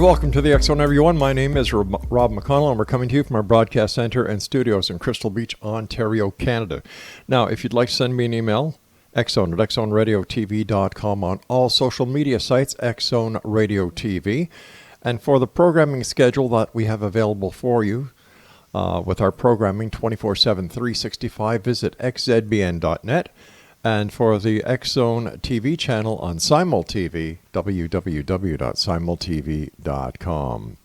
welcome to the X Zone, everyone. My name is Rob McConnell, and we're coming to you from our broadcast center and studios in Crystal Beach, Ontario, Canada. Now, if you'd like to send me an email, xzone at xzoneradiotv.com, on all social media sites, Xzone Radio TV. And for the programming schedule that we have available for you, with our programming 24/7, 365, visit xzbn.net. And for the X Zone TV channel on Simul TV, www.simultv.com.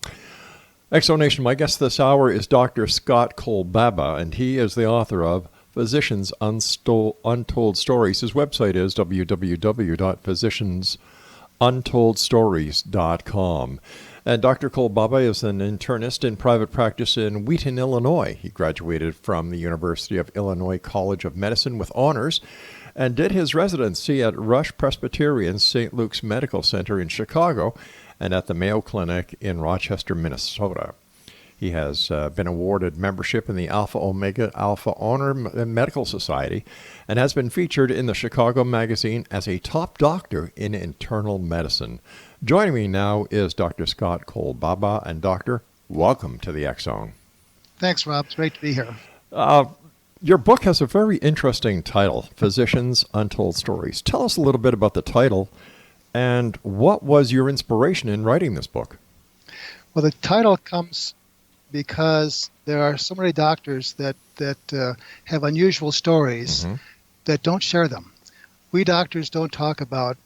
X Zone Nation, my guest this hour is Dr. Scott KOLBABA, and he is the author of Physicians' Untold Stories. His website is www.physiciansuntoldsstories.com. And Dr. KOLBABA is an internist in private practice in Wheaton, Illinois. He graduated from the University of Illinois College of Medicine with honors and did his residency at Rush Presbyterian St. Luke's Medical Center in Chicago and at the Mayo Clinic in Rochester, Minnesota. He has been awarded membership in the Alpha Omega Alpha Honor Medical Society and has been featured in the Chicago Magazine as a top doctor in internal medicine. Joining me now is Dr. Scott KOLBABA. And Doctor, welcome to the X Zone. Thanks, Rob. It's great to be here. Your book has a very interesting title, Physicians' Untold Stories. Tell us a little bit about the title and what was your inspiration in writing this book? Well, the title comes because there are so many doctors that have unusual stories that don't share them. We doctors don't talk about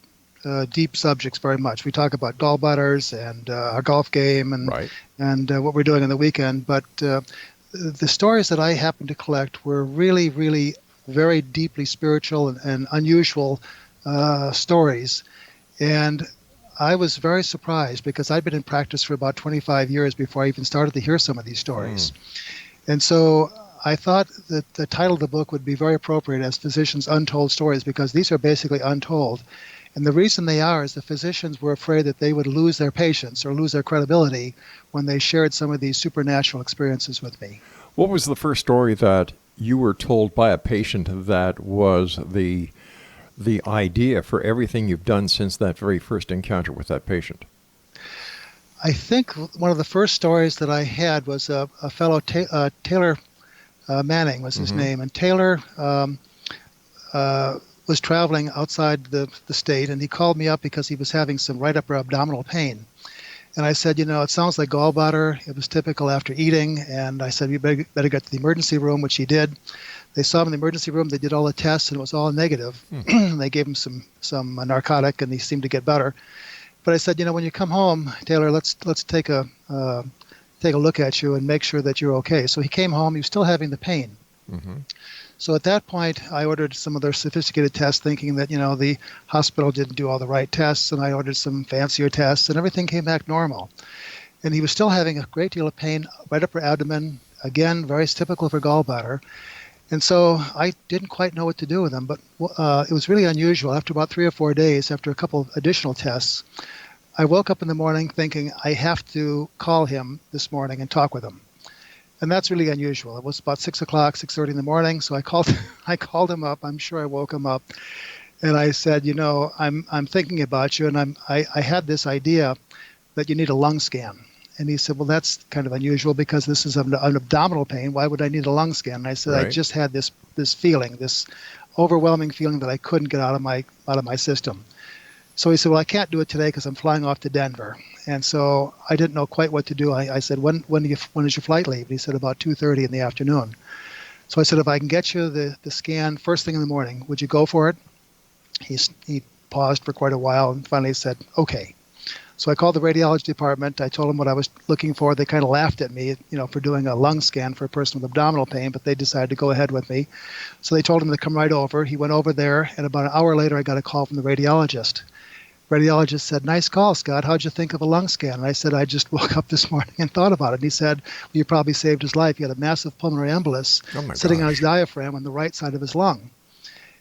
deep subjects very much. We talk about gallbladders and our golf game and what we're doing on the weekend, but the stories that I happened to collect were really, really very deeply spiritual and unusual stories. And I was very surprised because I'd been in practice for about 25 years before I even started to hear some of these stories. And so I thought that the title of the book would be very appropriate as Physicians' Untold Stories, because these are basically untold. And the reason they are is the physicians were afraid that they would lose their patients or lose their credibility when they shared some of these supernatural experiences with me. What was the first story that you were told by a patient that was the idea for everything you've done since that very first encounter with that patient? I think one of the first stories that I had was a fellow, Taylor Manning was his name, and Taylor was traveling outside the state, and he called me up because he was having some right upper abdominal pain. And I said, it sounds like gallbladder. It was typical after eating. And I said, you better get to the emergency room, which he did. They saw him in the emergency room. They did all the tests, and it was all negative. They gave him some narcotic, and he seemed to get better. But I said, when you come home, Taylor, let's take a look at you and make sure that you're okay. So he came home. He was still having the pain. So at that point, I ordered some of their sophisticated tests, thinking that, the hospital didn't do all the right tests, and I ordered some fancier tests, and everything came back normal. And he was still having a great deal of pain right upper abdomen, again, very typical for gallbladder. And so I didn't quite know what to do with him, but it was really unusual. After about 3 or 4 days, after a couple of additional tests, I woke up in the morning thinking, I have to call him this morning and talk with him. And that's really unusual. It was about 6 o'clock, 6:30 in the morning. So I called him up. I'm sure I woke him up. And I said, I'm thinking about you. And I had this idea that you need a lung scan. And he said, well, that's kind of unusual because this is an abdominal pain. Why would I need a lung scan? And I said, I just had this feeling, this overwhelming feeling that I couldn't get out of my system. So he said, well, I can't do it today because I'm flying off to Denver. And so I didn't know quite what to do. I said, when is your flight leave? And he said, about 2:30 in the afternoon. So I said, if I can get you the scan first thing in the morning, would you go for it? He paused for quite a while and finally said, okay. So I called the radiology department. I told them what I was looking for. They kind of laughed at me, for doing a lung scan for a person with abdominal pain, but they decided to go ahead with me. So they told him to come right over. He went over there, and about an hour later, I got a call from the radiologist. Radiologist said, nice call, Scott. How'd you think of a lung scan? And I said, I just woke up this morning and thought about it. And he said, well, you probably saved his life. He had a massive pulmonary embolus sitting on his diaphragm on the right side of his lung.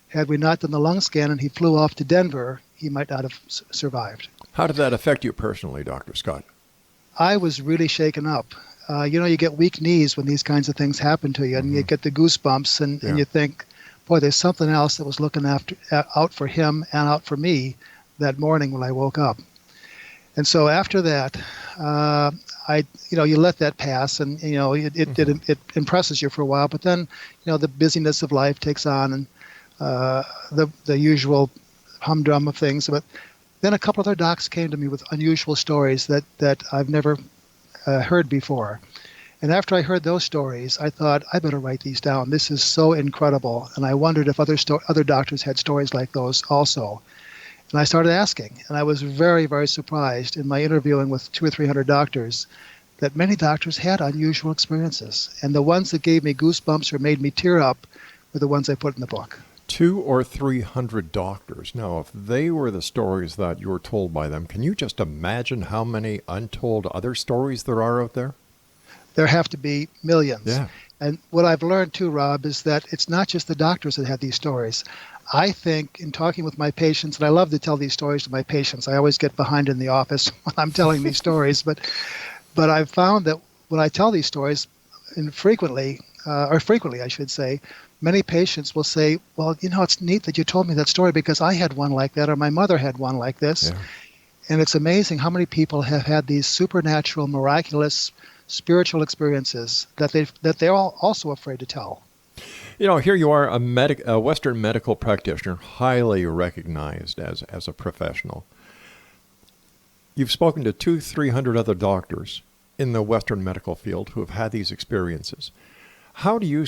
Had we not done the lung scan and he flew off to Denver, he might not have survived. How did that affect you personally, Dr. Scott? I was really shaken up. You get weak knees when these kinds of things happen to you, and you get the goosebumps, and you think, boy, there's something else that was looking out for him and out for me that morning when I woke up. And so after that, you let that pass, and it impresses you for a while. But then, the busyness of life takes on, and the usual humdrum of things. But then a couple other docs came to me with unusual stories that I've never heard before. And after I heard those stories, I thought, I better write these down. This is so incredible. And I wondered if other doctors had stories like those also. And I started asking, and I was very, very surprised in my interviewing with 200 or 300 doctors that many doctors had unusual experiences. And the ones that gave me goosebumps or made me tear up were the ones I put in the book. 200 or 300 doctors. Now, if they were the stories that you were told by them, can you just imagine how many untold other stories there are out there? There have to be millions. Yeah. And what I've learned too, Rob, is that it's not just the doctors that have these stories. I think in talking with my patients, and I love to tell these stories to my patients. I always get behind in the office when I'm telling these stories, but I've found that when I tell these stories, frequently, I should say, many patients will say, well, it's neat that you told me that story because I had one like that, or my mother had one like this. Yeah. And it's amazing how many people have had these supernatural, miraculous, spiritual experiences that they're all also afraid to tell. Here you are, a Western medical practitioner, highly recognized as a professional. You've spoken to 200-300 other doctors in the Western medical field who have had these experiences. How do you,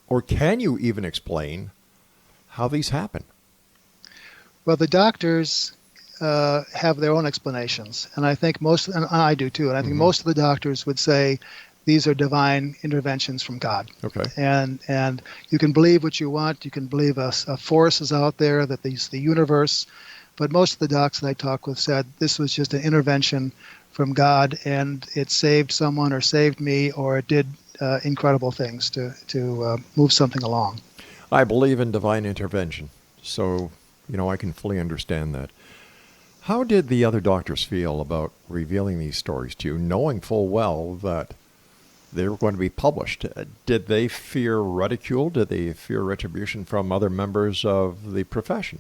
or can you even explain how these happen? Well, the doctors have their own explanations, and I think and I do too, and I think most of the doctors would say these are divine interventions from God. Okay. And you can believe what you want. You can believe a force is out there, that the universe, but most of the docs that I talk with said this was just an intervention from God, and it saved someone or saved me, or it did incredible things to move something along. I believe in divine intervention, so I can fully understand that. How did the other doctors feel about revealing these stories to you, knowing full well that they were going to be published? Did they fear ridicule? Did they fear retribution from other members of the profession?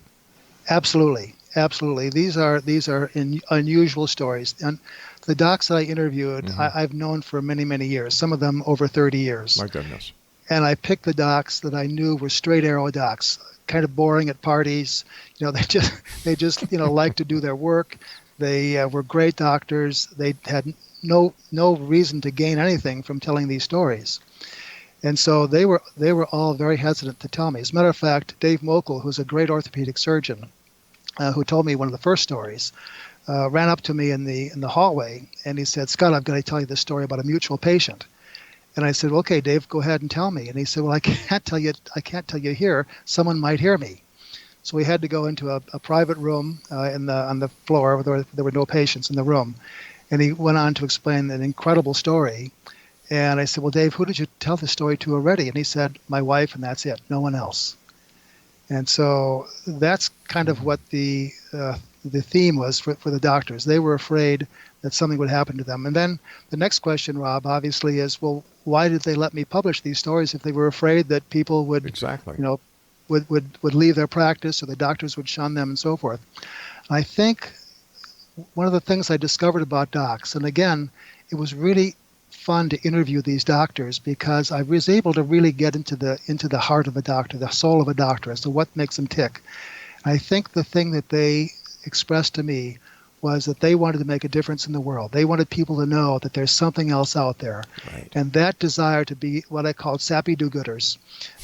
Absolutely. These are unusual stories. And the docs that I interviewed, I've known for many, many years, some of them over 30 years. My goodness. And I picked the docs that I knew were straight arrow docs, kind of boring at parties. They just like to do their work. They were great doctors. They had no reason to gain anything from telling these stories. And so they were all very hesitant to tell me. As a matter of fact, Dave Mokel, who's a great orthopedic surgeon, who told me one of the first stories, ran up to me in the hallway, and he said, "Scott, I've got to tell you this story about a mutual patient." And I said, well, "Okay, Dave, go ahead and tell me." And he said, "Well, I can't tell you here. Someone might hear me." So we had to go into a private room on the floor where there were no patients in the room. And he went on to explain an incredible story. And I said, "Well, Dave, who did you tell the story to already?" And he said, "My wife, and that's it. No one else." And so that's kind of what the theme was for the doctors. They were afraid that something would happen to them. And then the next question, Rob, obviously is, well, why did they let me publish these stories if they were afraid that people would, would leave their practice, or the doctors would shun them and so forth? I think one of the things I discovered about docs, and again, it was really fun to interview these doctors because I was able to really get into the heart of a doctor, the soul of a doctor, as to what makes them tick. I think the thing that they expressed to me was that they wanted to make a difference in the world. They wanted people to know that there's something else out there. Right. And that desire to be what I called sappy do-gooders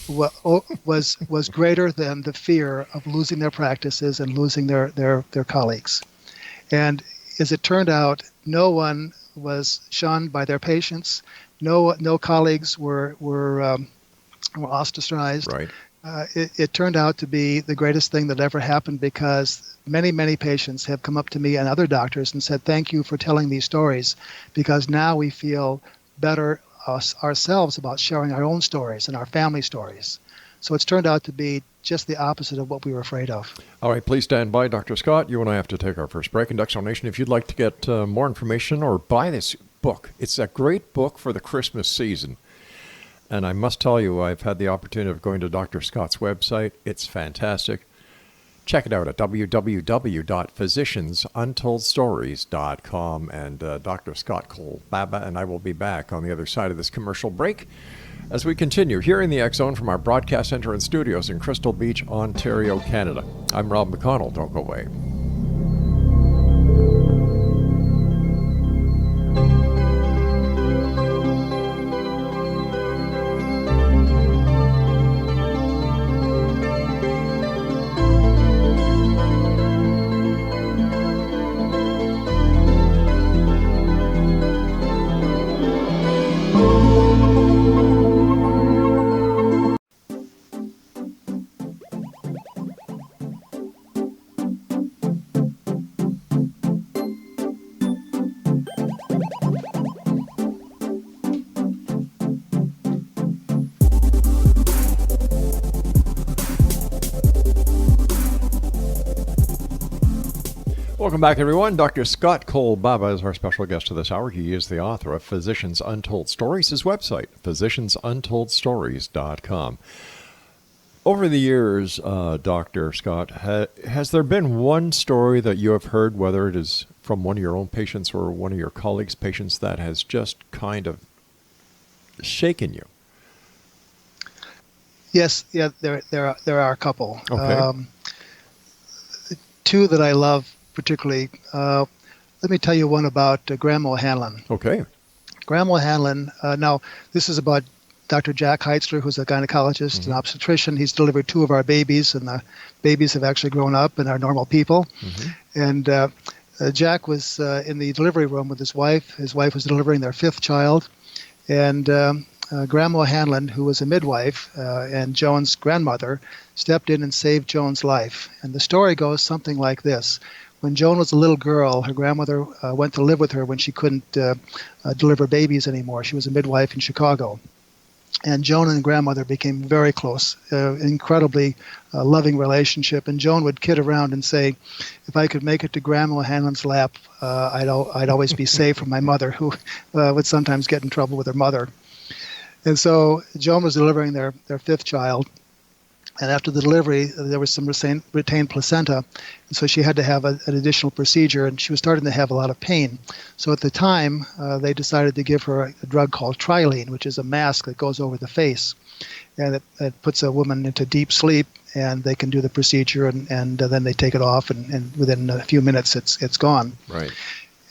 was greater than the fear of losing their practices and losing their colleagues. And as it turned out, no one was shunned by their patients. No colleagues were ostracized. Right. It turned out to be the greatest thing that ever happened, because many, many patients have come up to me and other doctors and said, "Thank you for telling these stories, because now we feel better ourselves about sharing our own stories and our family stories." So it's turned out to be just the opposite of what we were afraid of. All right, please stand by, Dr. Scott. You and I have to take our first break. And Duxon Nation, if you'd like to get more information or buy this book, it's a great book for the Christmas season. And I must tell you, I've had the opportunity of going to Dr. Scott's website. It's fantastic. Check it out at www.physiciansuntoldstories.com. And Dr. Scott KOLBABA and I will be back on the other side of this commercial break as we continue here in the X Zone from our broadcast center and studios in Crystal Beach, Ontario, Canada. I'm Rob McConnell. Don't go away. Welcome back, everyone. Dr. Scott KOLBABA is our special guest of this hour. He is the author of Physicians Untold Stories. His website, physiciansuntoldstories.com. Over the years, Dr. Scott, has there been one story that you have heard, whether it is from one of your own patients or one of your colleagues' patients, that has just kind of shaken you? Yes, yeah, there are a couple. Okay. Two that I love particularly. Let me tell you one about Graham O'Hanlon. Okay. Graham O'Hanlon, now this is about Dr. Jack Heitzler, who's a gynecologist and obstetrician. He's delivered two of our babies, and the babies have actually grown up and are normal people. And Jack was in the delivery room with his wife. His wife was delivering their fifth child. And Graham O'Hanlon, who was a midwife and Joan's grandmother, stepped in and saved Joan's life. And the story goes something like this. When Joan was a little girl, her grandmother went to live with her when she couldn't deliver babies anymore. She was a midwife in Chicago. And Joan and grandmother became very close, incredibly loving relationship. And Joan would kid around and say, if I could make it to Graham O'Hanlon's lap, I'd always be safe from my mother, who would sometimes get in trouble with her mother. And so Joan was delivering their fifth child. And after the delivery, there was some retained placenta. And so she had to have an additional procedure, and she was starting to have a lot of pain. So at the time, they decided to give her a drug called Trilene, which is a mask that goes over the face. And it puts a woman into deep sleep, and they can do the procedure, and then they take it off, and within a few minutes, it's gone. Right.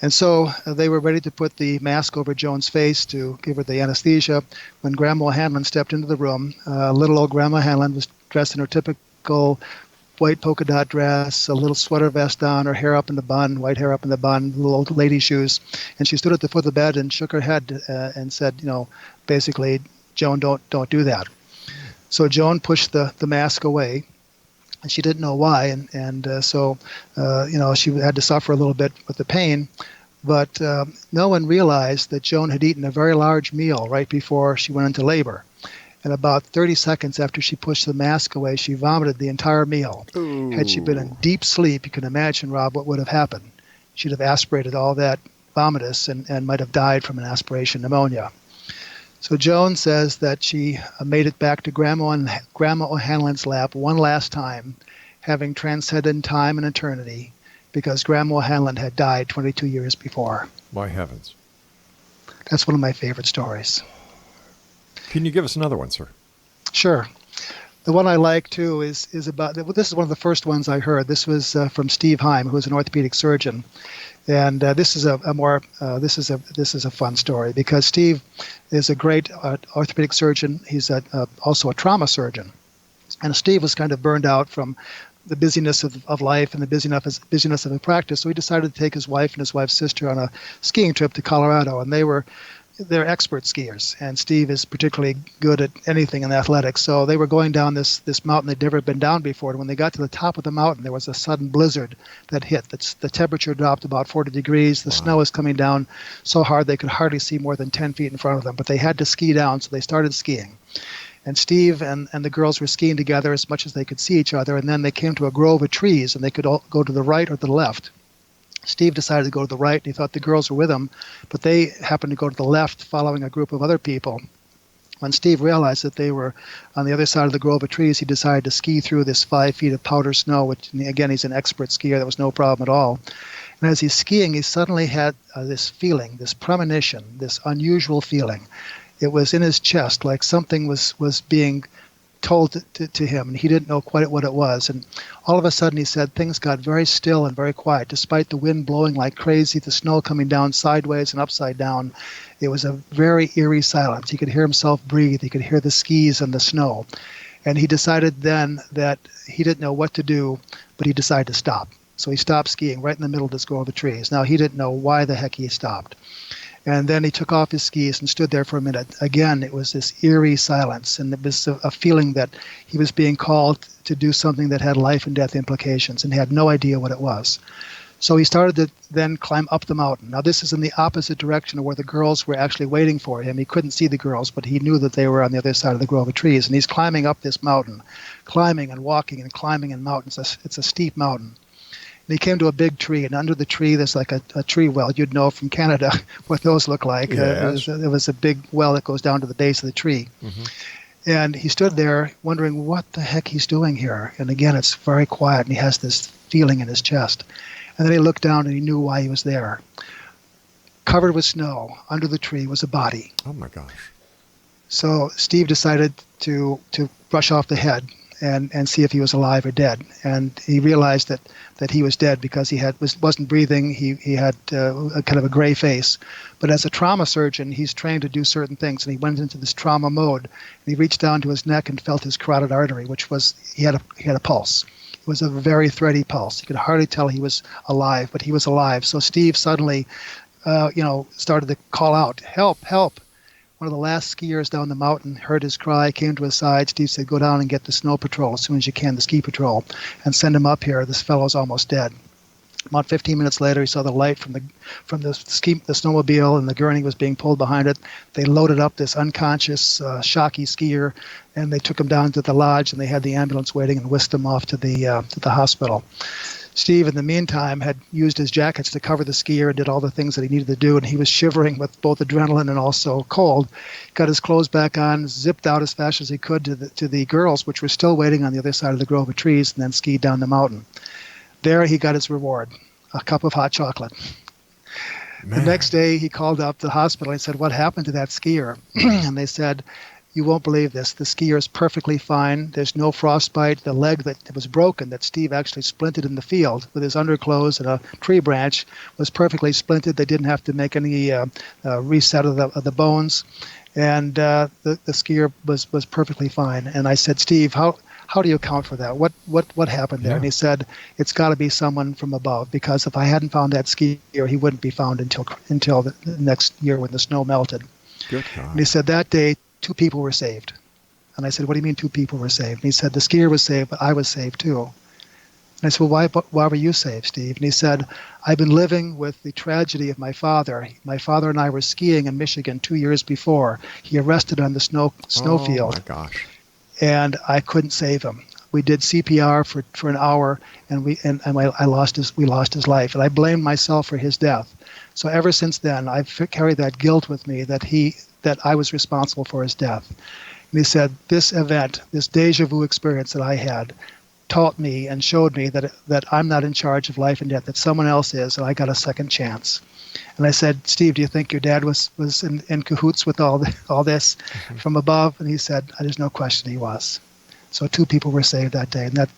And so they were ready to put the mask over Joan's face to give her the anesthesia. When Grandma O'Hanlon stepped into the room, little old Grandma O'Hanlon was dressed in her typical white polka dot dress, a little sweater vest on, her hair up in the bun, white hair up in the bun, little old lady shoes. And she stood at the foot of the bed and shook her head and said, basically, Joan, don't do that. So Joan pushed the mask away. And she didn't know why, and so she had to suffer a little bit with the pain. But no one realized that Joan had eaten a very large meal right before she went into labor. And about 30 seconds after she pushed the mask away, she vomited the entire meal. Ooh. Had she been in deep sleep, you can imagine, Rob, what would have happened. She'd have aspirated all that vomitus and might have died from an aspiration pneumonia. So Joan says that she made it back to Grandma O'Hanlon's lap one last time, having transcended time and eternity, because Grandma O'Hanlon had died 22 years before. My heavens. That's one of my favorite stories. Can you give us another one, sir? Sure. The one I like, too, is about, this is one of the first ones I heard. This was from Steve Heim, who is an orthopedic surgeon. And this is a fun story because Steve is a great orthopedic surgeon. He's also a trauma surgeon, and Steve was kind of burned out from the busyness of life and the busyness of his practice. So he decided to take his wife and his wife's sister on a skiing trip to Colorado, and they're expert skiers, and Steve is particularly good at anything in athletics. So they were going down this mountain they'd never been down before. And when they got to the top of the mountain, there was a sudden blizzard that hit. The temperature dropped about 40 degrees. The snow was coming down so hard they could hardly see more than 10 feet in front of them. But they had to ski down, so they started skiing. And Steve and the girls were skiing together as much as they could see each other. And then they came to a grove of trees, and they could all go to the right or the left. Steve decided to go to the right, and he thought the girls were with him, but they happened to go to the left following a group of other people. When Steve realized that they were on the other side of the grove of trees, he decided to ski through this 5 feet of powder snow, which, again, he's an expert skier. That was no problem at all. And as he's skiing, he suddenly had this feeling, this premonition, this unusual feeling. It was in his chest, like something was being told to him, and he didn't know quite what it was. And all of a sudden, he said, things got very still and very quiet, despite the wind blowing like crazy, the snow coming down sideways and upside down. It was a very eerie silence. He could hear himself breathe. He could hear the skis and the snow. And he decided then that he didn't know what to do, but he decided to stop. So he stopped skiing right in the middle of this grove of trees. Now, he didn't know why the heck he stopped. And then he took off his skis and stood there for a minute. Again, it was this eerie silence, and it was a feeling that he was being called to do something that had life and death implications, and he had no idea what it was. So he started to then climb up the mountain. Now, this is in the opposite direction of where the girls were actually waiting for him. He couldn't see the girls, but he knew that they were on the other side of the grove of trees. And he's climbing up this mountain, climbing and walking and climbing in mountains. It's a steep mountain. And he came to a big tree, and under the tree there's like a tree well. You'd know from Canada what those look like. Yes. It was a big well that goes down to the base of the tree. Mm-hmm. And he stood there wondering what the heck he's doing here. And again, it's very quiet, and he has this feeling in his chest. And then he looked down, and he knew why he was there. Covered with snow, under the tree was a body. Oh, my gosh. So Steve decided to brush off the head and see if he was alive or dead. And he realized that he was dead because he wasn't breathing. He had a kind of a gray face. But as a trauma surgeon, he's trained to do certain things. And he went into this trauma mode. And he reached down to his neck and felt his carotid artery, which was, he had a pulse. It was a very thready pulse. You could hardly tell he was alive, but he was alive. So Steve suddenly, started to call out, "Help, help." One of the last skiers down the mountain heard his cry, came to his side. Steve said, "Go down and get the snow patrol as soon as you can, the ski patrol, and send him up here. This fellow's almost dead." About 15 minutes later, he saw the light from the snowmobile, and the gurney was being pulled behind it. They loaded up this unconscious, shocky skier, and they took him down to the lodge, and they had the ambulance waiting and whisked him off to the hospital. Steve, in the meantime, had used his jackets to cover the skier and did all the things that he needed to do, and he was shivering with both adrenaline and also cold. Got his clothes back on, zipped out as fast as he could to the girls, which were still waiting on the other side of the grove of trees, and then skied down the mountain. There he got his reward, a cup of hot chocolate. Man. The next day he called up the hospital and said, "What happened to that skier?" And they said, "You won't believe this. The skier is perfectly fine. There's no frostbite. The leg that was broken, that Steve actually splinted in the field with his underclothes and a tree branch, was perfectly splinted. They didn't have to make any reset of the bones. And the skier was perfectly fine." And I said, "Steve, how do you account for that? What happened there?" Yeah. And he said, "It's got to be someone from above, because if I hadn't found that skier, he wouldn't be found until the next year when the snow melted." Good God. And he said that day 2 people were saved. And I said, "What do you mean 2 people were saved?" And he said, "The skier was saved, but I was saved too." And I said, "Well, why were you saved, Steve?" And he said, "I've been living with the tragedy of my father. My father and I were skiing in Michigan 2 years before. He arrested on the snowfield. Oh my gosh. And I couldn't save him. We did CPR for an hour, and we lost his life. And I blamed myself for his death. So ever since then, I've carried that guilt with me that I was responsible for his death." And he said, "This event, this deja vu experience that I had, taught me and showed me that I'm not in charge of life and death, that someone else is, and I got a second chance." And I said, "Steve, do you think your dad was in cahoots with all this from above?" And he said, "There's no question he was." So 2 people were saved that day, and that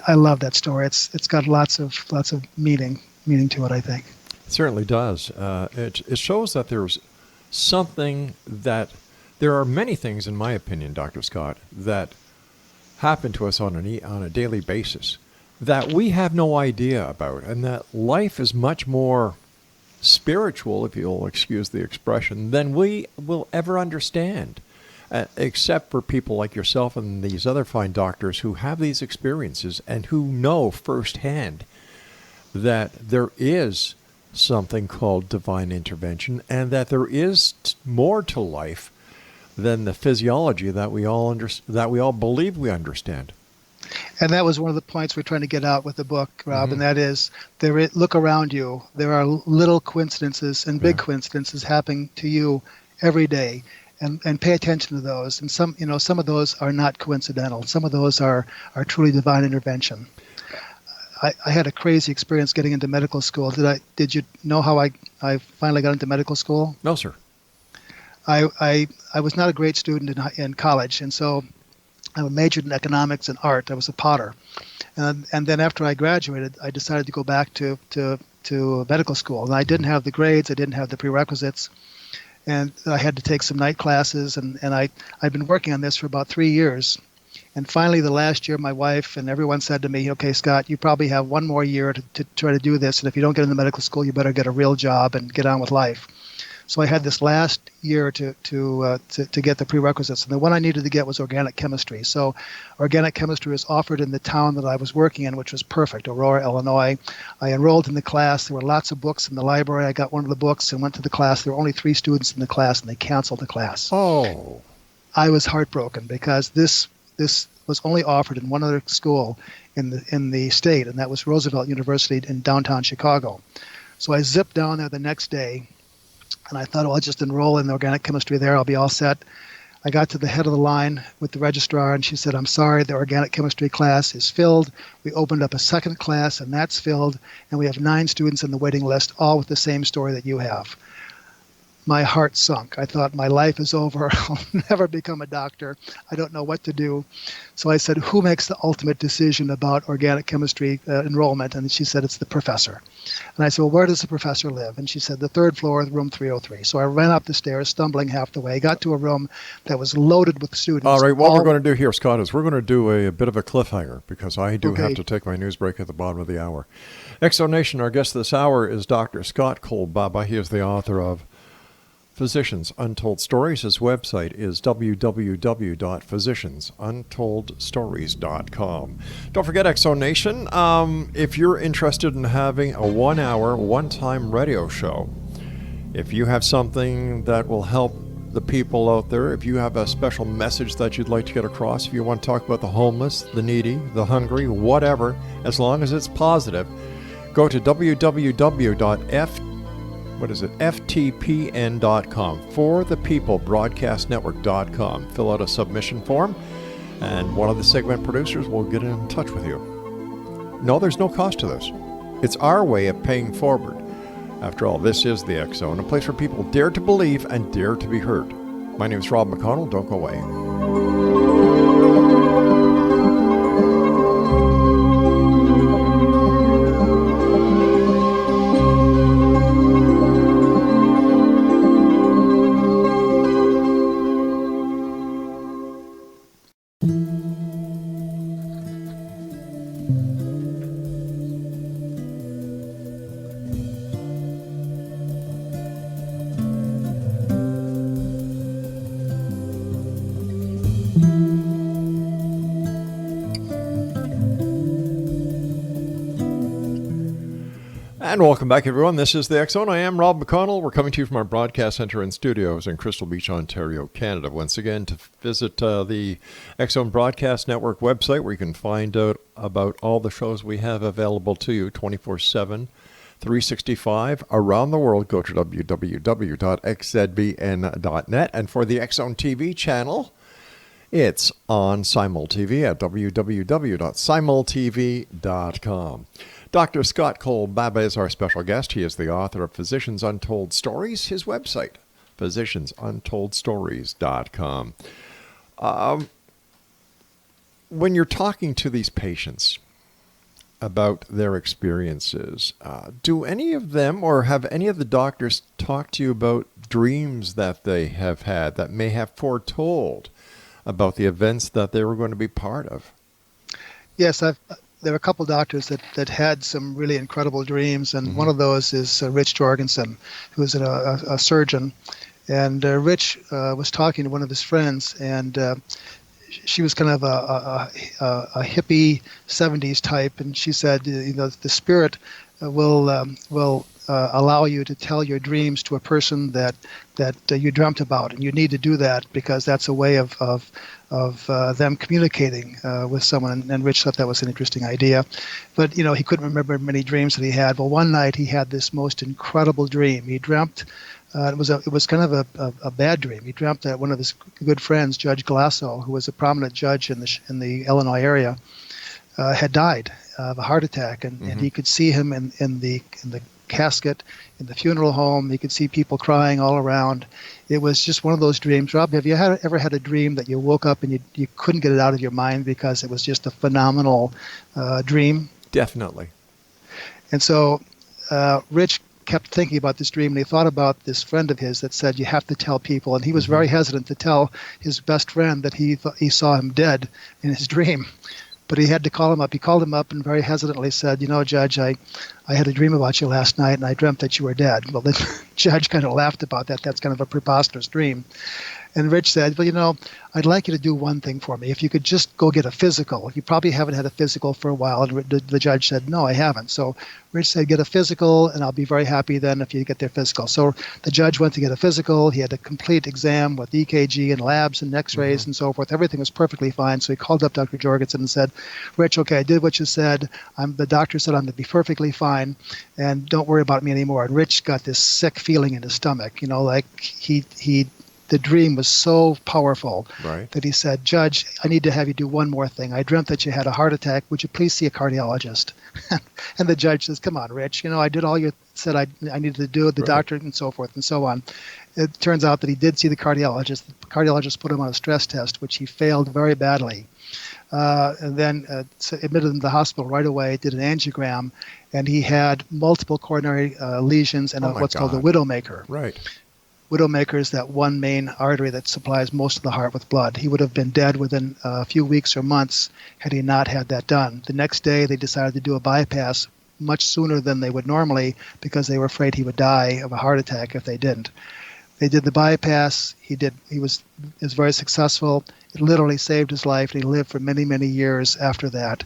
I love that story. It's got lots of meaning to it, I think. It certainly does. It shows that there's something that there are many things, in my opinion, Dr. Scott, that happen to us on a daily basis that we have no idea about, and that life is much more spiritual, if you'll excuse the expression, than we will ever understand, except for people like yourself and these other fine doctors who have these experiences and who know firsthand that there is something called divine intervention, and that there is more to life than the physiology that we all believe we understand. And that was one of the points we're trying to get out with the book, Rob, and that is, look around you. There are little coincidences and big coincidences happening to you every day. and pay attention to those. And some of those are not coincidental. Some of those are truly divine intervention. I had a crazy experience getting into medical school. Did you know how I finally got into medical school? No, sir. I was not a great student in college, and so I majored in economics and art. I was a potter, and then after I graduated, I decided to go back to medical school. And I didn't have the grades, I didn't have the prerequisites, and I had to take some night classes. And I'd been working on this for about 3 years. And finally, the last year, my wife and everyone said to me, "Okay, Scott, you probably have one more year to try to do this. And if you don't get into medical school, you better get a real job and get on with life." So I had this last year to get the prerequisites. And the one I needed to get was organic chemistry. So organic chemistry was offered in the town that I was working in, which was perfect, Aurora, Illinois. I enrolled in the class. There were lots of books in the library. I got one of the books and went to the class. There were only 3 students in the class, and they canceled the class. Oh. I was heartbroken because this was only offered in one other school in the state, and that was Roosevelt University in downtown Chicago. So I zipped down there the next day, and I thought, well, I'll just enroll in organic chemistry there. I'll be all set. I got to the head of the line with the registrar, and she said, "I'm sorry, the organic chemistry class is filled. We opened up a second class, and that's filled, and we have 9 students on the waiting list, all with the same story that you have." My heart sunk. I thought, my life is over. I'll never become a doctor. I don't know what to do. So I said, who makes the ultimate decision about organic chemistry enrollment? And she said, it's the professor. And I said, well, where does the professor live? And she said, the 3rd floor, room 303. So I ran up the stairs, stumbling half the way, got to a room that was loaded with students. All right, what we're going to do here, Scott, is we're going to do a bit of a cliffhanger because I do have to take my news break at the bottom of the hour. Exonation, our guest this hour is Dr. Scott KOLBABA. He is the author of Physicians Untold Stories. His website is www.physiciansuntolledstories.com. Don't forget, Exonation, if you're interested in having a 1-hour, one-time radio show, if you have something that will help the people out there, if you have a special message that you'd like to get across, if you want to talk about the homeless, the needy, the hungry, whatever, as long as it's positive, go to ftpn.com, forthepeoplebroadcastnetwork.com. Fill out a submission form, and one of the segment producers will get in touch with you. No, there's no cost to this. It's our way of paying forward. After all, this is the X Zone, a place where people dare to believe and dare to be heard. My name is Rob McConnell. Don't go away. And welcome back, everyone. This is the X Zone. I am Rob McConnell. We're coming to you from our broadcast center and studios in Crystal Beach, Ontario, Canada. Once again, to visit the X Zone Broadcast Network website, where you can find out about all the shows we have available to you 24/7, 365 around the world. Go to www.xzbn.net. And for the X Zone TV channel, it's on SimulTV at www.simultv.com. Dr. Scott KOLBABA is our special guest. He is the author of Physicians Untold Stories. His website, physiciansuntolledstories.com. When you're talking to these patients about their experiences, do any of them or have any of the doctors talk to you about dreams that they have had that may have foretold about the events that they were going to be part of? Yes, there were a couple doctors that had some really incredible dreams, and one of those is Rich Jorgensen, who is a surgeon. And Rich was talking to one of his friends, and she was kind of a hippie 70s type, and she said, the spirit will allow you to tell your dreams to a person that you dreamt about, and you need to do that because that's a way of them communicating with someone. And Rich thought that was an interesting idea, but he couldn't remember many dreams that he had. Well, one night he had this most incredible dream. He dreamt It was kind of a bad dream. He dreamt that one of his good friends, Judge Glasso, who was a prominent judge in the Illinois area, had died of a heart attack, and he could see him in the casket in the funeral home. He could see people crying all around. It was just one of those dreams. Rob, have you ever had a dream that you woke up and you couldn't get it out of your mind because it was just a phenomenal dream? Definitely. And so Rich kept thinking about this dream, and he thought about this friend of his that said, you have to tell people. And he was very hesitant to tell his best friend that he saw him dead in his dream. But he had to call him up. He called him up and very hesitantly said, Judge, I had a dream about you last night, and I dreamt that you were dead. Well, the judge kind of laughed about that. That's kind of a preposterous dream. And Rich said, well, I'd like you to do one thing for me. If you could just go get a physical. You probably haven't had a physical for a while. And the judge said, no, I haven't. So Rich said, get a physical, and I'll be very happy then if you get their physical. So the judge went to get a physical. He had a complete exam with EKG and labs and x-rays and so forth. Everything was perfectly fine. So he called up Dr. Jorgensen and said, Rich, okay, I did what you said. The doctor said I'm going to be perfectly fine, and don't worry about me anymore. And Rich got this sick feeling in his stomach, like the dream was so powerful that he said, Judge, I need to have you do one more thing. I dreamt that you had a heart attack. Would you please see a cardiologist? And the judge says, come on, Rich. I did all you said I needed to do, the doctor and so forth and so on. It turns out that he did see the cardiologist. The cardiologist put him on a stress test, which he failed very badly. And then admitted him to the hospital right away, did an angiogram, and he had multiple coronary lesions and what's called a widowmaker. Right. Widowmaker is that one main artery that supplies most of the heart with blood. He would have been dead within a few weeks or months had he not had that done. The next day, they decided to do a bypass much sooner than they would normally because they were afraid he would die of a heart attack if they didn't. They did the bypass. He was very successful. It literally saved his life, and he lived for many, many years after that,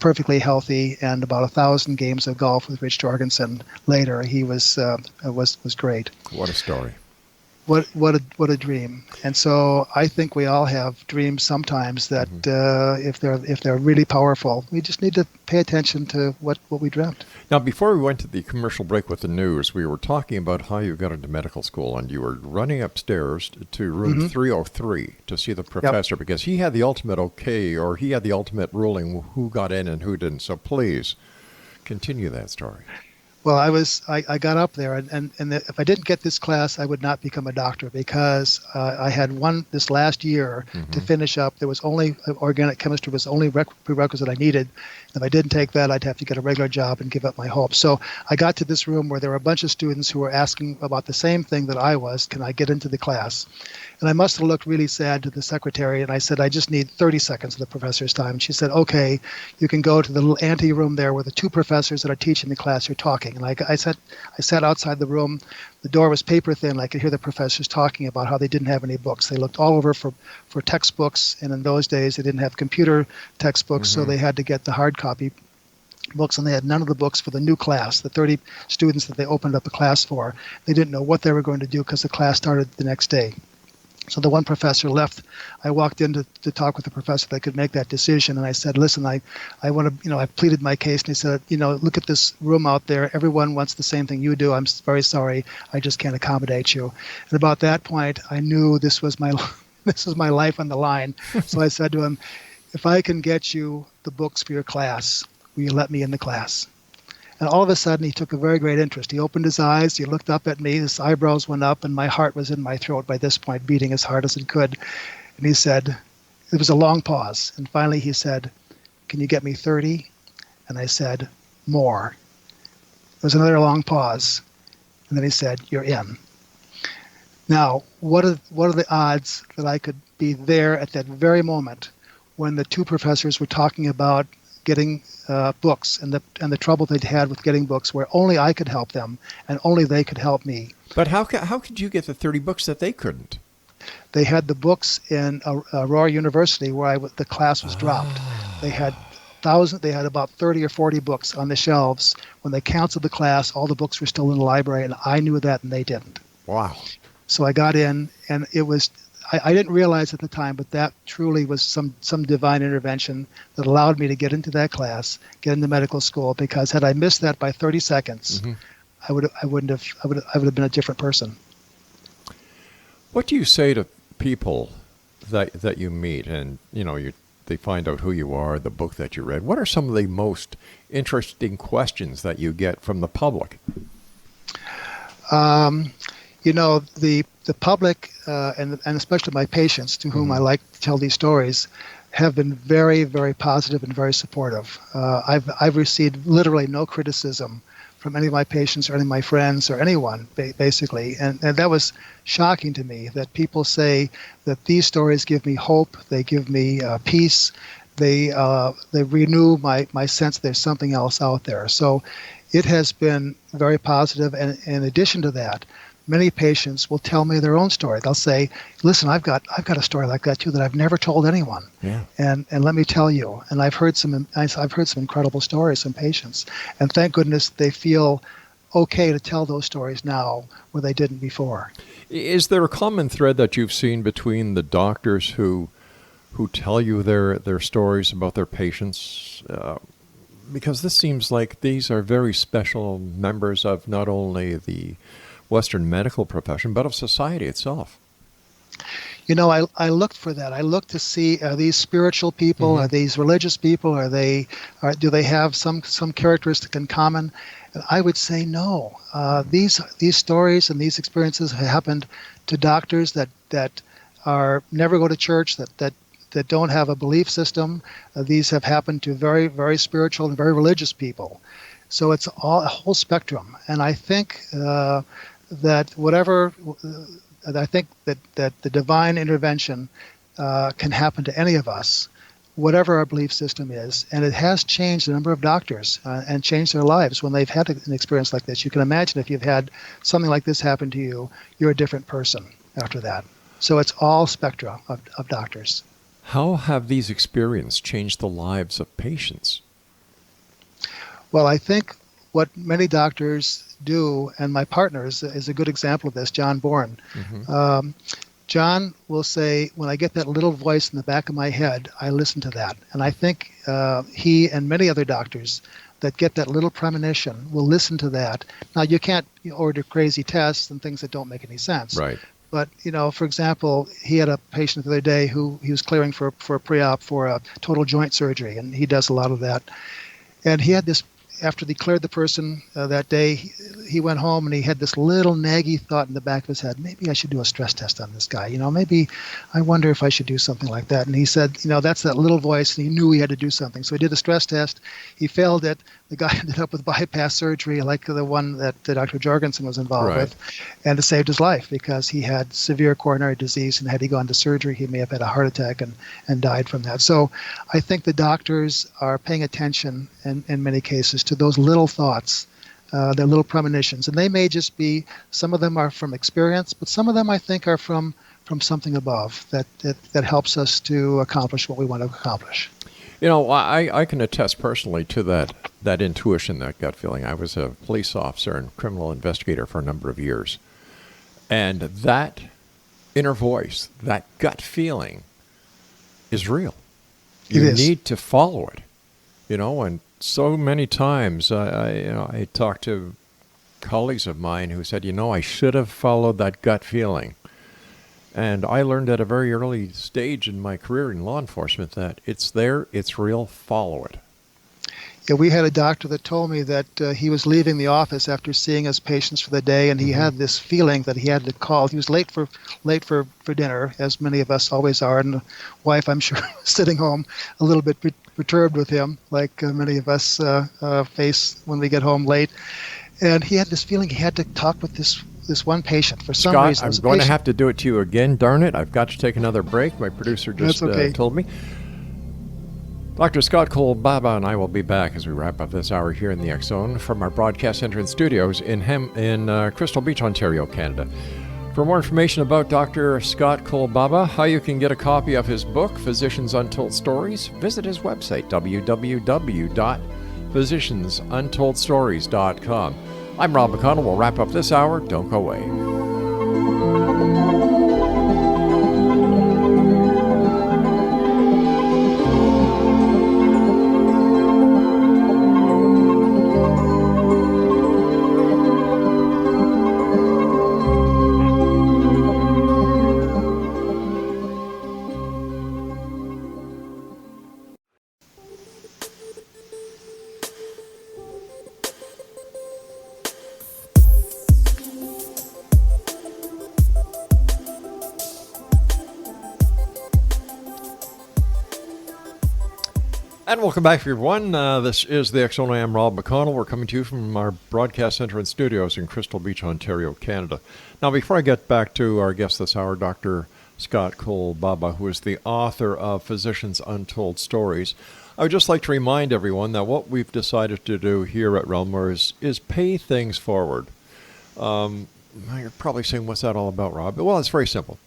perfectly healthy, and about 1,000 games of golf with Rich Jorgensen later. He was great. What a story. What a dream. And so I think we all have dreams sometimes that if they're really powerful, we just need to pay attention to what we dreamt. Now, before we went to the commercial break with the news, we were talking about how you got into medical school, and you were running upstairs to room 303 to see the professor because he had the ultimate okay, or he had the ultimate ruling who got in and who didn't. So please continue that story. Well, I got up there, and if I didn't get this class, I would not become a doctor because I had this last year to finish up. There was only organic chemistry was the only prerequisite I needed. If I didn't take that, I'd have to get a regular job and give up my hope. So I got to this room where there were a bunch of students who were asking about the same thing that I was. Can I get into the class? And I must have looked really sad to the secretary, and I said, I just need 30 seconds of the professor's time. And she said, okay, you can go to the little ante room there where the two professors that are teaching the class are talking. And I sat outside the room. The door was paper thin. I could hear the professors talking about how they didn't have any books. They looked all over for textbooks, and in those days they didn't have computer textbooks, so they had to get the hard copy books, and they had none of the books for the new class, the 30 students that they opened up a class for. They didn't know what they were going to do because the class started the next day. So the one professor left. I walked in to talk with the professor that could make that decision, and I said, listen, I want to, I pleaded my case, and he said, look at this room out there. Everyone wants the same thing you do. I'm very sorry. I just can't accommodate you. And about that point, I knew this was my life on the line. So I said to him, if I can get you the books for your class, will you let me in the class? And all of a sudden, he took a very great interest. He opened his eyes. He looked up at me. His eyebrows went up, and my heart was in my throat by this point, beating as hard as it could. And he said, there was a long pause. And finally, he said, can you get me 30? And I said, more. There was another long pause. And then he said, you're in. Now, what are the odds that I could be there at that very moment when the two professors were talking about getting books and the trouble they'd had with getting books, where only I could help them and only they could help me. But how could you get the 30 books that they couldn't? They had the books in Aurora University where the class was dropped. They had about 30 or 40 books on the shelves. When they canceled the class, all the books were still in the library, and I knew that and they didn't. Wow. So I got in, and it was, I didn't realize at the time, but that truly was some divine intervention that allowed me to get into that class, get into medical school, because had I missed that by 30 seconds, I would have been a different person. What do you say to people that you meet and, they find out who you are, the book that you read? What are some of the most interesting questions that you get from the public? The public, and especially my patients to whom I like to tell these stories, have been very, very positive and very supportive. I've received literally no criticism from any of my patients or any of my friends or anyone, basically. And that was shocking to me, that people say that these stories give me hope, they give me peace, they renew my sense there's something else out there. So it has been very positive. And in addition to that, many patients will tell me their own story. They'll say, "Listen, I've got a story like that too that I've never told anyone." Yeah. And let me tell you. And I've heard some incredible stories from patients. And thank goodness they feel okay to tell those stories now where they didn't before. Is there a common thread that you've seen between the doctors who tell you their stories about their patients? Because this seems like these are very special members of not only the Western medical profession, but of society itself. I looked for that. I looked to see, are these spiritual people? Are these religious people? Do they have some characteristic in common? And I would say no. These stories and these experiences have happened to doctors that are never go to church, that don't have a belief system. These have happened to very, very spiritual and very religious people. So it's a whole spectrum. And I think that the divine intervention can happen to any of us, whatever our belief system is. And it has changed a number of doctors and changed their lives when they've had an experience like this. You can imagine if you've had something like this happen to you, you're a different person after that. So it's all spectra of doctors. How have these experiences changed the lives of patients? Well, I think what many doctors do, and my partner is a good example of this, John Bourne. John will say, when I get that little voice in the back of my head, I listen to that. And I think he and many other doctors that get that little premonition will listen to that. Now, you can't order crazy tests and things that don't make any sense. Right. But, for example, he had a patient the other day who he was clearing for a pre-op for a total joint surgery, and he does a lot of that. And he had this, after they cleared the person that day, he went home and he had this little naggy thought in the back of his head, maybe I should do a stress test on this guy. Maybe I wonder if I should do something like that. And he said, that's that little voice, and he knew he had to do something. So he did a stress test. He failed it. The guy ended up with bypass surgery like the one that Dr. Jorgensen was involved with. And it saved his life because he had severe coronary disease, and had he gone to surgery, he may have had a heart attack and died from that. So I think the doctors are paying attention in many cases to those little thoughts, their little premonitions. And they may just be, some of them are from experience, but some of them I think are from something above that helps us to accomplish what we want to accomplish. I can attest personally to that intuition, that gut feeling. I was a police officer and criminal investigator for a number of years. And that inner voice, that gut feeling is real. You need to follow it, and so many times I talked to colleagues of mine who said, I should have followed that gut feeling. And I learned at a very early stage in my career in law enforcement that it's there, it's real, follow it. Yeah, we had a doctor that told me that he was leaving the office after seeing his patients for the day, and he had this feeling that he had to call. He was late for dinner, as many of us always are, and the wife, I'm sure, was sitting home a little bit perturbed with him, like many of us face when we get home late. And he had this feeling he had to talk with this one patient for some reason. I'm going to have to do it to you again, darn it. I've got to take another break. My producer just told me. Dr. Scott KOLBABA and I will be back as we wrap up this hour here in the X Zone from our broadcast center and studios in Crystal Beach, Ontario, Canada. For more information about Dr. Scott KOLBABA, how you can get a copy of his book, Physicians Untold Stories, visit his website, www.physiciansuntoldstories.com. I'm Rob McConnell. We'll wrap up this hour. Don't go away. And welcome back, everyone. This is the X Zone. I am Rob McConnell. We're coming to you from our broadcast center and studios in Crystal Beach, Ontario, Canada. Now, before I get back to our guest this hour, Dr. Scott KOLBABA, who is the author of Physicians' Untold Stories, I would just like to remind everyone that what we've decided to do here at REL-MAR is pay things forward. You're probably saying, what's that all about, Rob? Well, it's very simple.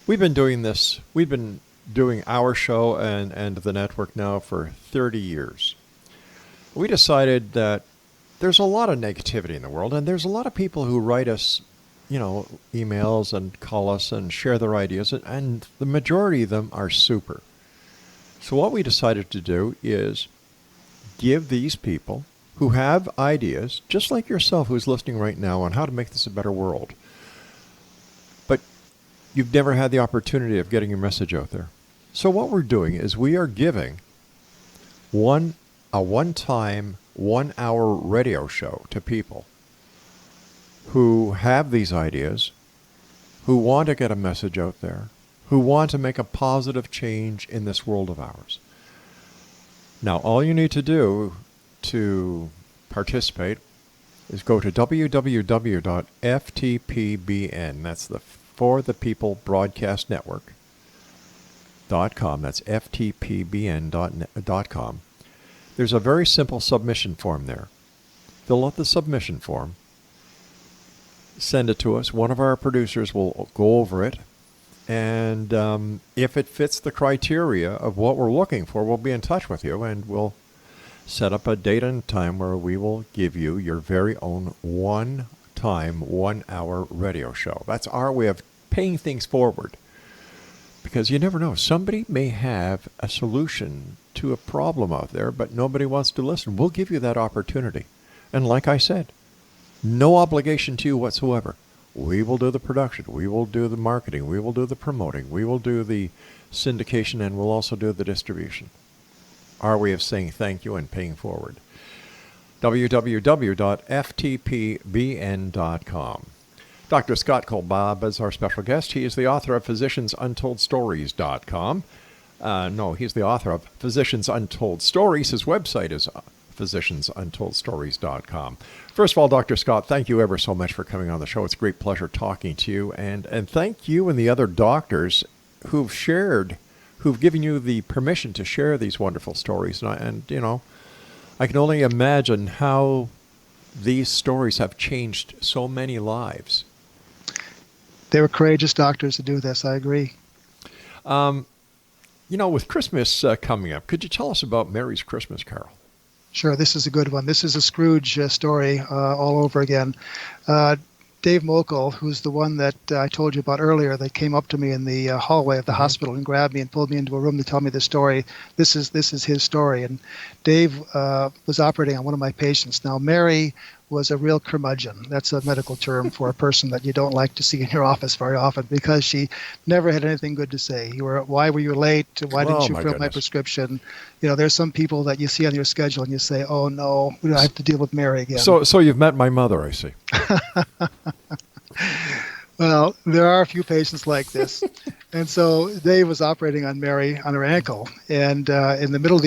We've been doing this. We've been doing our show and the network now for 30 years. We decided that there's a lot of negativity in the world, and there's a lot of people who write us, emails and call us and share their ideas, and the majority of them are super. So what we decided to do is give these people who have ideas, just like yourself who's listening right now, on how to make this a better world, but you've never had the opportunity of getting your message out there. So what we're doing is we are giving a one-time, 1-hour radio show to people who have these ideas, who want to get a message out there, who want to make a positive change in this world of ours. Now, all you need to do to participate is go to www.ftpbn, that's the For the People Broadcast Network.com, that's ftpbn.com. There's a very simple submission form there. Fill out the submission form, send it to us. One of our producers will go over it, and if it fits the criteria of what we're looking for, we'll be in touch with you, and we'll set up a date and time where we will give you your very own one-time, 1-hour radio show. That's our way of paying things forward. Because you never know. Somebody may have a solution to a problem out there, but nobody wants to listen. We'll give you that opportunity. And like I said, no obligation to you whatsoever. We will do the production. We will do the marketing. We will do the promoting. We will do the syndication, and we'll also do the distribution. Our way of saying thank you and paying forward. www.ftpbn.com. Dr. Scott KOLBABA is our special guest. He is the author of PhysiciansUntoldStories.com. He's the author of Physicians Untold Stories. His website is PhysiciansUntoldStories.com. First of all, Dr. Scott, thank you ever so much for coming on the show. It's a great pleasure talking to you. And thank you and the other doctors who've given you the permission to share these wonderful stories. And I can only imagine how these stories have changed so many lives. They were courageous doctors to do this. I agree. With Christmas coming up, could you tell us about Mary's Christmas Carol? Sure, this is a good one. This is a Scrooge story all over again. Dave Mokel, who's the one that I told you about earlier, that came up to me in the hallway of the hospital and grabbed me and pulled me into a room to tell me the story. This is his story. And Dave was operating on one of my patients. Now, Mary was a real curmudgeon. That's a medical term for a person that you don't like to see in your office very often, because she never had anything good to say. Why were you late? Why didn't you fill my prescription? There's some people that you see on your schedule and you say, oh no, I have to deal with Mary again. So you've met my mother, I see. Well, there are a few patients like this. And so Dave was operating on Mary on her ankle. And in the middle of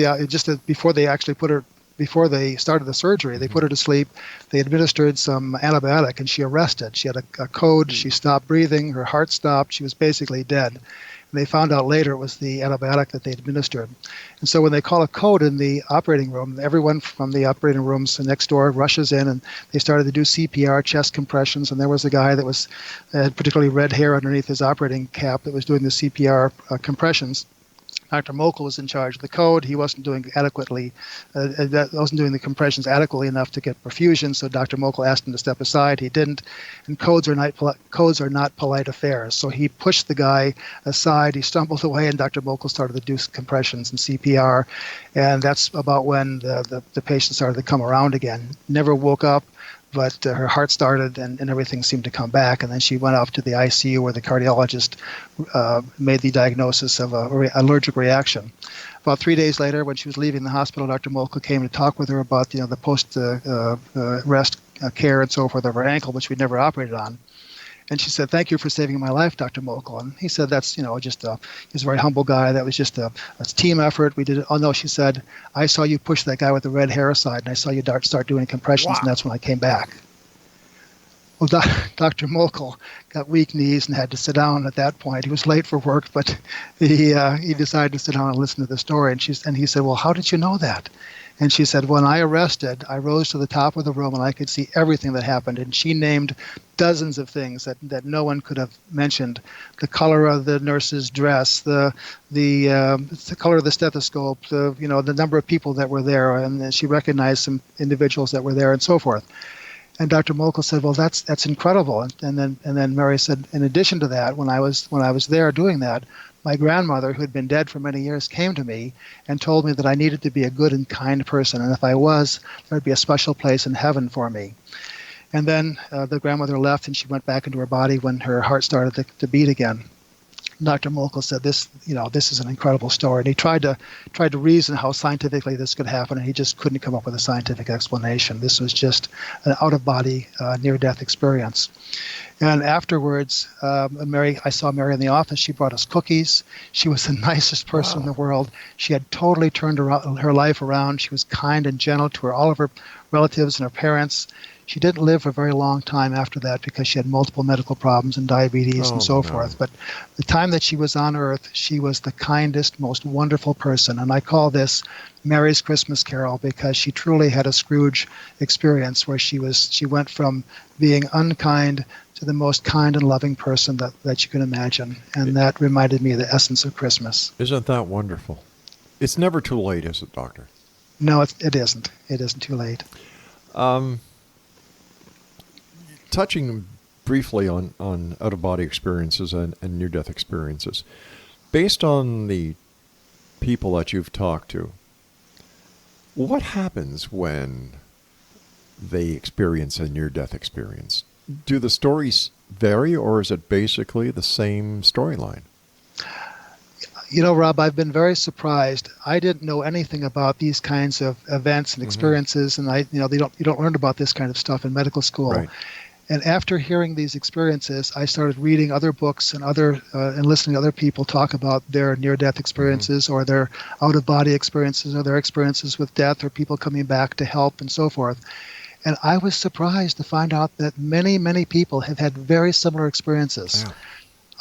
before they started the surgery, they put her to sleep. They administered some antibiotic, and she arrested. She had a code. She stopped breathing. Her heart stopped. She was basically dead. And they found out later it was the antibiotic that they administered. And so when they call a code in the operating room, everyone from the operating rooms next door rushes in, and they started to do CPR, chest compressions. And there was a guy that had particularly red hair underneath his operating cap that was doing the CPR compressions. Dr. Mokel was in charge of the code. He wasn't doing the compressions adequately enough to get perfusion, so Dr. Mokel asked him to step aside. He didn't, and codes are not polite affairs. So he pushed the guy aside. He stumbled away, and Dr. Mokel started to do compressions and CPR, and that's about when the patient started to come around again. Never woke up, but her heart started and everything seemed to come back. And then she went off to the ICU where the cardiologist made the diagnosis of an allergic reaction. About 3 days later, when she was leaving the hospital, Dr. Mokel came to talk with her about the post-rest care and so forth of her ankle, which we'd never operated on. And she said, "Thank you for saving my life, Dr. Mokel." And he said, "That's, just he's a very humble guy. That was just a team effort. We did it." "Oh, no," she said, "I saw you push that guy with the red hair aside, and I saw you start doing compressions, Wow. and that's when I came back." Well, Dr. Mokel got weak knees and had to sit down at that point. He was late for work, but he decided to sit down and listen to the story. And he said, "Well, how did you know that?" And she said, "When I arrested, I rose to the top of the room and I could see everything that happened." And she named dozens of things that no one could have mentioned: the color of the nurse's dress, the color of the stethoscope, the number of people that were there, and then she recognized some individuals that were there, and so forth. And Dr. Mokel said, "Well, that's incredible." And then Mary said, "In addition to that, when I was there doing that, my grandmother, who had been dead for many years, came to me and told me that I needed to be a good and kind person, and if I was, there would be a special place in heaven for me." And then the grandmother left, and she went back into her body when her heart started to beat again. Dr. Mokel said, "This is an incredible story." And he tried to reason how scientifically this could happen, and he just couldn't come up with a scientific explanation. This was just an out-of-body, near-death experience. And afterwards, I saw Mary in the office. She brought us cookies. She was the nicest person in the world. She had totally turned her life around. She was kind and gentle to all of her relatives and her parents. She didn't live for a very long time after that because she had multiple medical problems and diabetes and so forth. But the time that she was on Earth, she was the kindest, most wonderful person. And I call this Mary's Christmas Carol because she truly had a Scrooge experience where she went from being unkind to the most kind and loving person that you can imagine. And that reminded me of the essence of Christmas. Isn't that wonderful? It's never too late, is it, Doctor? No, it isn't. It isn't too late. Touching briefly on out-of-body experiences and near-death experiences, based on the people that you've talked to, what happens when they experience a near-death experience? Do the stories vary, or is it basically the same storyline? Rob, I've been very surprised. I didn't know anything about these kinds of events and experiences, and you don't learn about this kind of stuff in medical school. Right. And after hearing these experiences, I started reading other books and listening to other people talk about their near-death experiences or their out-of-body experiences or their experiences with death or people coming back to help and so forth. And I was surprised to find out that many, many people have had very similar experiences. Yeah.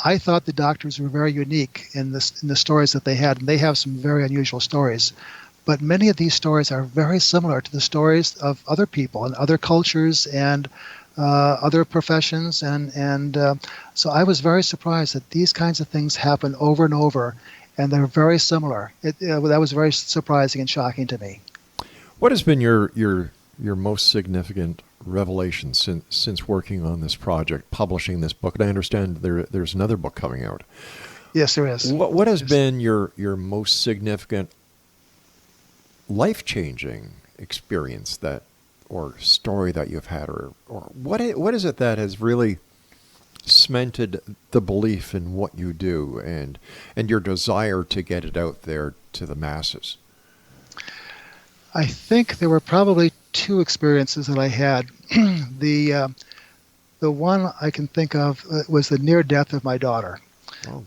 I thought the doctors were very unique in the stories that they had, and they have some very unusual stories. But many of these stories are very similar to the stories of other people and other cultures and other professions, and so I was very surprised that these kinds of things happen over and over, and they're very similar. That was very surprising and shocking to me. What has been your most significant revelation since working on this project, publishing this book? And I understand there's another book coming out. Yes, there is. What has been your most significant life-changing experience or story that you've had, or what is it that has really cemented the belief in what you do and your desire to get it out there to the masses? I think there were probably two experiences that I had. The one I can think of was the near death of my daughter.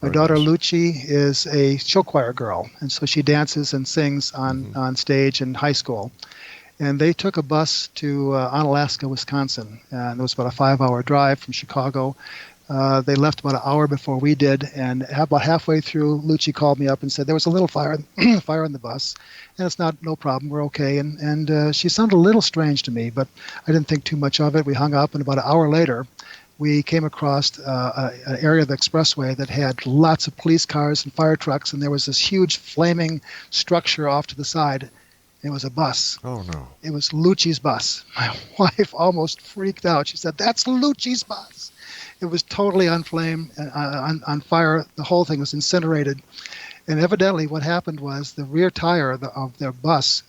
My daughter Lucci is a show choir girl, and so she dances and sings on stage in high school. And they took a bus to Onalaska, Wisconsin, and it was about a 5-hour drive from Chicago. They left about an hour before we did, and about halfway through, Lucci called me up and said there was a little fire in the bus, and it's no problem, we're okay. And she sounded a little strange to me, but I didn't think too much of it. We hung up, and about an hour later, we came across an area of the expressway that had lots of police cars and fire trucks, and there was this huge flaming structure off to the side. It was a bus. Oh, no. It was Lucci's bus. My wife almost freaked out. She said, "That's Lucci's bus." It was totally on fire. The whole thing was incinerated. And evidently what happened was the rear tire of their bus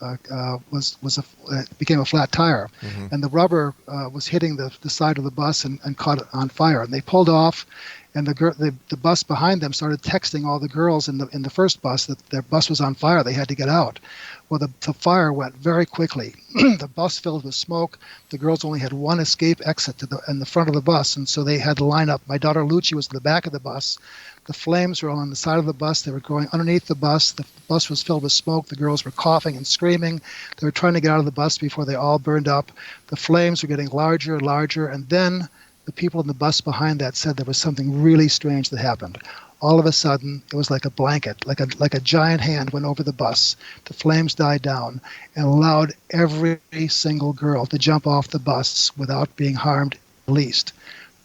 became a flat tire. And the rubber was hitting the side of the bus and caught it on fire. And they pulled off, and the bus behind them started texting all the girls in the first bus that their bus was on fire. They had to get out. Well, the fire went very quickly. The bus filled with smoke. The girls only had one escape exit in the front of the bus, and so they had to line up. My daughter Lucy was in the back of the bus. The flames were on the side of the bus. They were going underneath the bus. The bus was filled with smoke. The girls were coughing and screaming. They were trying to get out of the bus before they all burned up. The flames were getting larger and larger, and then the people in the bus behind that said there was something really strange that happened. All of a sudden, it was like a blanket, like a giant hand went over the bus. The flames died down and allowed every single girl to jump off the bus without being harmed the least.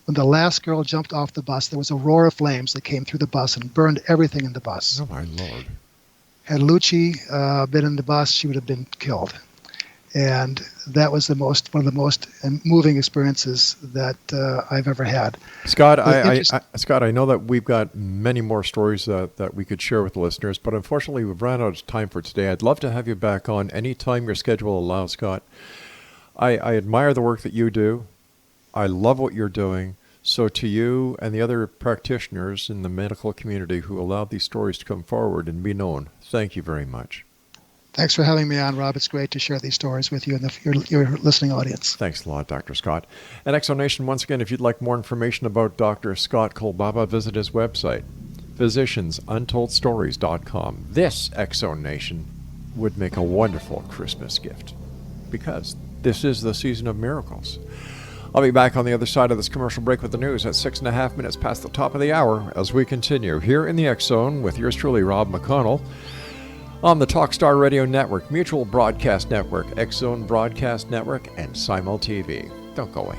When the last girl jumped off the bus, there was a roar of flames that came through the bus and burned everything in the bus. Oh, my Lord. Had Lucy been in the bus, she would have been killed. And that was one of the most moving experiences that I've ever had. Scott, Scott, I know that we've got many more stories that we could share with the listeners, but unfortunately we've run out of time for today. I'd love to have you back on anytime your schedule allows, Scott. I admire the work that you do. I love what you're doing. So to you and the other practitioners in the medical community who allowed these stories to come forward and be known, thank you very much. Thanks for having me on, Rob. It's great to share these stories with you and your listening audience. Thanks a lot, Dr. Scott. And Exonation, once again, if you'd like more information about Dr. Scott KOLBABA, visit his website, physiciansuntoldstories.com. This Exonation would make a wonderful Christmas gift because this is the season of miracles. I'll be back on the other side of this commercial break with the news at 6.5 minutes past the top of the hour as we continue here in the X Zone with yours truly, Rob McConnell, on the Talkstar Radio Network, Mutual Broadcast Network, X Zone Broadcast Network, and Simul TV. Don't go away.